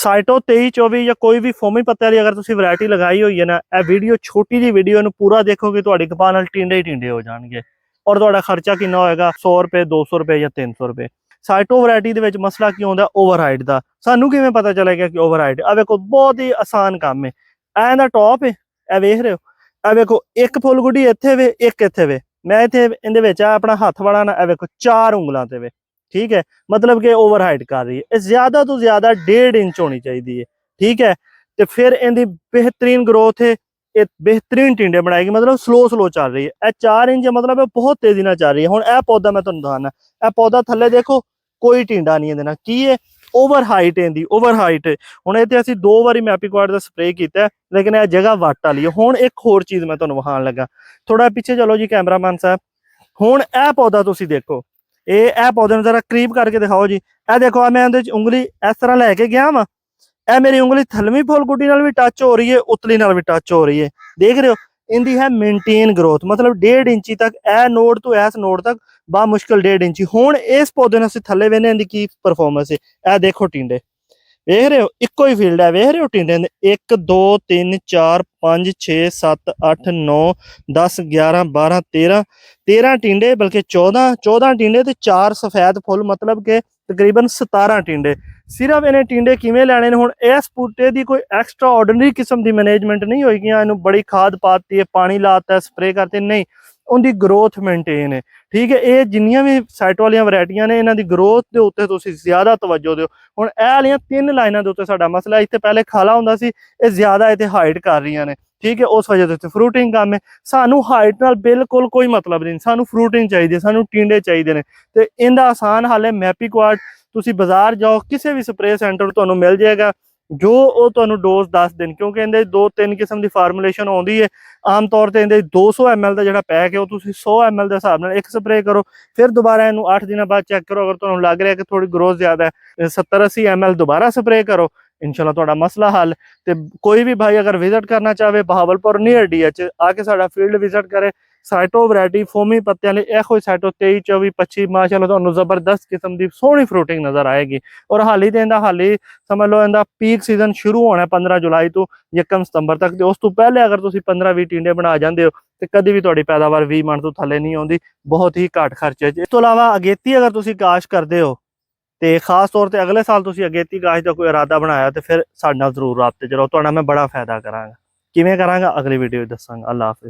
ਸਾਈਟੋ 23-24 ਜਾਂ ਕੋਈ ਵੀ ਫੋਮੀ ਪੱਤੇ ਦੀ ਅਗਰ ਤੁਸੀਂ ਵੈਰਾਈਟੀ ਲਗਾਈ ਹੋਈ ਹੈ ਨਾ, ਇਹ ਵੀਡੀਓ ਛੋਟੀ ਜਿਹੀ ਵੀਡੀਓ ਨੂੰ ਪੂਰਾ ਦੇਖੋਗੇ ਤੁਹਾਡੀ ਕਪਾਹ ਨਾਲ ਟਿੰਡੇ ਹੀ ਟਿੰਡੇ ਹੋ ਜਾਣਗੇ। ਔਰ ਤੁਹਾਡਾ ਖਰਚਾ ਕਿੰਨਾ ਹੋਏਗਾ? 100 ਰੁਪਏ, 200 ਰੁਪਏ ਜਾਂ 300 ਰੁਪਏ। ਸਾਈਟੋ ਵੈਰਾਈਟੀ ਦੇ ਵਿੱਚ ਮਸਲਾ ਕੀ ਹੁੰਦਾ? ਓਵਰਹਾਈਟ ਦਾ। ਸਾਨੂੰ ਕਿਵੇਂ ਪਤਾ ਚੱਲੇਗਾ ਕਿ ਓਵਰਹਾਈਟ? ਆ ਵੇਖੋ ਬਹੁਤ ਹੀ ਆਸਾਨ ਕੰਮ ਹੈ। ਐਂ ਦਾ ਟੌਪ ਹੈ, ਇਹ ਵੇਖ ਰਹੇ ਹੋ? ਇਹ ਵੇਖੋ ਇੱਕ ਫੁੱਲ ਗੁੱਡੀ ਇੱਥੇ ਵੇ, ਇੱਕ ਇੱਥੇ ਵੇ। ਮੈਂ ਇੱਥੇ ਇਹਦੇ ਵਿੱਚ ਆਪਣਾ ਹੱਥ ਵਾਲਾ ਨਾ, ਇਹ ਵੇਖੋ 4 ਉਂਗਲਾਂ ਤੇ ਵੇ। ठीक है, मतलब कि ओवर हाइट कर रही है। ज्यादा तो ज्यादा 1.5 इंच होनी चाहिए। ठीक है, तो फिर इनकी बेहतरीन ग्रोथ है, बेहतरीन टिंडे बनाएगी, मतलब स्लो स्लो चल रही है। 4 इंच मतलब बहुत तेजी ना चल रही है। हुण यह पौधा मैं तुहानूं दसाना, यह पौधा थल्ले देखो कोई टिंडा नहीं है, की है ओवर हाइट इहदी, ओवर हाइट। हुण इत्थे असीं 2 वारी मैपीक्वाड दा स्प्रे कीता, लेकिन यह जगह वट वाली है। हुण एक होर चीज़ मैं तुहानूं विखाण लगा, थोड़ा पीछे चलो जी कैमरामैन साहब। हुण यह पौधा तुसीं देखो, ਇਹ ਪੌਦੇ ਨੂੰ ਜ਼ਰਾ ਕਰੀਬ ਕਰਕੇ ਦਿਖਾਓ ਜੀ। ਇਹ ਦੇਖੋ, ਮੈਂ ਇਹਦੇ ਚ ਉਂਗਲੀ ਇਸ ਤਰ੍ਹਾਂ ਲੈ ਕੇ ਗਿਆ ਵਾ, ਇਹ ਮੇਰੀ ਉਂਗਲੀ ਥਲਵੀਂ ਫੁੱਲ ਗੁੱਡੀ ਨਾਲ ਵੀ ਟੱਚ ਹੋ ਰਹੀ ਹੈ, ਉਤਲੀ ਨਾਲ ਵੀ ਟੱਚ ਹੋ ਰਹੀ ਹੈ। ਦੇਖ ਰਹੇ ਹੋ, ਇਹਦੀ ਹੈ ਮੇਨਟੇਨ ਗਰੋਥ, मतलब 1.5 ਇੰਚੀ ਤੱਕ ਇਹ ਨੋਡ ਤੋਂ ਇਸ ਨੋਡ ਤੱਕ ਬਾ ਮੁਸ਼ਕਿਲ 1.5 ਇੰਚੀ। ਹੁਣ ਇਸ ਪੌਦੇ ਨੂੰ ਅਸੀਂ ਥੱਲੇ ਵੇਨੇ ਇਹਦੀ ਕੀ ਪਰਫਾਰਮੈਂਸ ਹੈ। ਇਹ ਦੇਖੋ ਟਿੰਡੇ, ਵੇਖ ਰਹੇ ਹੋ? ਇੱਕੋ ਹੀ ਫੀਲਡ ਹੈ, ਵੇਖ ਰਹੇ ਹੋ ਟਿੰਡੇ ਦੇ? 1 2 3 4 5 6 7 8 9 10 11 12 13 ਟਿੰਡੇ, ਬਲਕਿ 14 ਟਿੰਡੇ ਤੇ 4 ਸਫੈਦ ਫੁੱਲ, मतलब कि तकरीबन 17 ਟਿੰਡੇ। ਸਿਰਫ ਇਹਨੇ ਟਿੰਡੇ ਕਿਵੇਂ ਲੈਣੇ ਨੇ? ਹੁਣ ਇਸ ਬੂਟੇ ਦੀ ਕੋਈ ਐਕਸਟਰਾ ਆਰਡੀਨਰੀ ਕਿਸਮ ਦੀ ਮੈਨੇਜਮੈਂਟ ਨਹੀਂ ਹੋਏਗੀ, ਇਹਨੂੰ ਬੜੀ ਖਾਦ ਪਾਤੀ ਹੈ, ਪਾਣੀ ਲਾਤਾ, ਸਪਰੇ ਕਰਤੇ, ਨਹੀਂ। ਉਹਦੀ ਗਰੋਥ ਮੇਨਟੇਨ ਹੈ। ਠੀਕ ਹੈ, ਇਹ ਜਿੰਨੀਆਂ ਵੀ ਸਾਈਟ ਵਾਲੀਆਂ ਵੈਰਾਈਟੀਆਂ ਨੇ, ਇਹਨਾਂ ਦੀ ਗਰੋਥ ਦੇ ਉੱਤੇ ਤੁਸੀਂ ਜ਼ਿਆਦਾ ਤਵੱਜੋ ਦਿਓ। ਹੁਣ ਇਹ ਵਾਲੀਆਂ 3 ਲਾਈਨਾਂ ਦੇ ਉੱਤੇ ਸਾਡਾ ਮਸਲਾ, ਇੱਥੇ ਪਹਿਲੇ ਖਾਲਾ ਹੁੰਦਾ ਸੀ, ਇਹ ਜ਼ਿਆਦਾ ਇੱਥੇ ਹਾਈਟ ਕਰ ਰਹੀਆਂ ਨੇ। ਠੀਕ ਹੈ, ਉਸ ਵਜ੍ਹਾ ਤੋਂ ਫਰੂਟਿੰਗ ਕੰਮ ਹੈ। ਸਾਨੂੰ ਹਾਈਟ ਨਾਲ ਬਿਲਕੁਲ ਕੋਈ ਮਤਲਬ ਨਹੀਂ, ਸਾਨੂੰ ਫਰੂਟਿੰਗ ਚਾਹੀਦੀ ਹੈ, ਸਾਨੂੰ ਟਿੰਡੇ ਚਾਹੀਦੇ ਨੇ। ਤੇ ਇਹਦਾ ਆਸਾਨ ਹੱਲ ਹੈ ਮੈਪੀਕਵਾਡ। ਤੁਸੀਂ ਬਾਜ਼ਾਰ ਜਾਓ, ਕਿਸੇ ਵੀ ਸਪਰੇ ਸੈਂਟਰ ਤੁਹਾਨੂੰ ਮਿਲ ਜਾਏਗਾ, ਜੋ ਉਹ ਤੁਹਾਨੂੰ ਡੋਜ਼ ਦੱਸ ਦੇਣ, ਕਿਉਂਕਿ ਇਹਦੇ 2-3 ਕਿਸਮ ਦੀ ਫਾਰਮੂਲੇਸ਼ਨ ਆਉਂਦੀ ਹੈ। ਆਮ ਤੌਰ ਤੇ ਇਹਦੇ 200 ml ਦਾ ਜਿਹੜਾ ਪੈਕ ਹੈ, ਉਹ ਤੁਸੀਂ 100 ml ਦੇ ਹਿਸਾਬ ਨਾਲ ਇੱਕ ਸਪਰੇ ਕਰੋ, ਫਿਰ ਦੁਬਾਰਾ ਇਹਨੂੰ 8 ਦਿਨਾਂ ਬਾਅਦ ਚੈੱਕ ਕਰੋ। ਅਗਰ ਤੁਹਾਨੂੰ ਲੱਗ ਰਿਹਾ ਕਿ ਥੋੜੀ ਗਰੋਥ ਜ਼ਿਆਦਾ ਹੈ, 70-80 ml ਦੁਬਾਰਾ ਸਪਰੇ ਕਰੋ, इंशाल्लाह ਤੁਹਾਡਾ ਮਸਲਾ ਹੱਲ। ਤੇ ਕੋਈ ਵੀ ਭਾਈ ਅਗਰ ਵਿਜ਼ਿਟ ਕਰਨਾ ਚਾਹਵੇ ਬਹਾਵਲਪੁਰ ਨੀਅਰ DH ਆ ਕੇ ਸਾਡਾ ਫੀਲਡ ਵਿਜ਼ਿਟ ਕਰੇ। ਸਾਈਟੋ ਵੈਰਾਈਟੀ ਫੋਮੀ ਪੱਤਿਆਂ ਲਈ ਇਹੋ ਸਾਈਟੋ 23 24 25 ਮਾਸ਼ਾਅੱਲਾ ਤੁਹਾਨੂੰ ਜ਼ਬਰਦਸਤ ਕਿਸਮ ਦੀ ਸੋਹਣੀ ਫਰੂਟਿੰਗ ਨਜ਼ਰ ਆਏਗੀ। ਔਰ ਹਾਲੀ ਤੇ ਇਹਦਾ ਹਾਲੀ ਸਮਝ ਲਓ ਇਹਦਾ ਪੀਕ ਸੀਜ਼ਨ ਸ਼ੁਰੂ ਹੋਣਾ 15 ਜੁਲਾਈ ਤੋਂ 1 ਸਤੰਬਰ ਤੱਕ। ਤੇ ਉਸ ਤੋਂ ਪਹਿਲੇ ਅਗਰ ਤੁਸੀਂ 15-20 ਟਿੰਡੇ ਬਣਾ ਜਾਂਦੇ ਹੋ ਤੇ ਕਦੀ ਵੀ ਤੁਹਾਡੀ ਪੈਦਾਵਾਰ 20 ਮਣ ਤੋਂ ਥੱਲੇ ਨਹੀਂ ਆਉਂਦੀ, ਬਹੁਤ ਹੀ ਘੱਟ ਖਰਚੇ 'ਚ। ਇਸ ਤੋਂ ਇਲਾਵਾ ਅਗੇਤੀ ਅਗਰ ਤੁਸੀਂ ਕਾਸ਼ ਕਰਦੇ ਹੋ ਤੇ ਖਾਸ ਤੌਰ ਤੇ ਅਗਲੇ ਸਾਲ ਤੁਸੀਂ ਅਗੇਤੀ ਕਾਸ਼ ਦਾ ਕੋਈ ਇਰਾਦਾ ਬਣਾਇਆ ਤੇ ਫਿਰ ਸਾਡੇ ਨਾਲ ਜ਼ਰੂਰ ਰਾਬਤੇ 'ਚ ਰਹੋ, ਤੁਹਾਡਾ ਮੈਂ ਬੜਾ ਫਾਇਦਾ ਕਰਾਂਗਾ। ਕਿਵੇਂ ਕਰਾਂਗਾ ਅਗਲੀ ਵੀਡੀਓ ਵਿੱਚ ਦੱਸਾਂਗਾ। ਅੱਲਾ ਹਾਫਿਜ਼।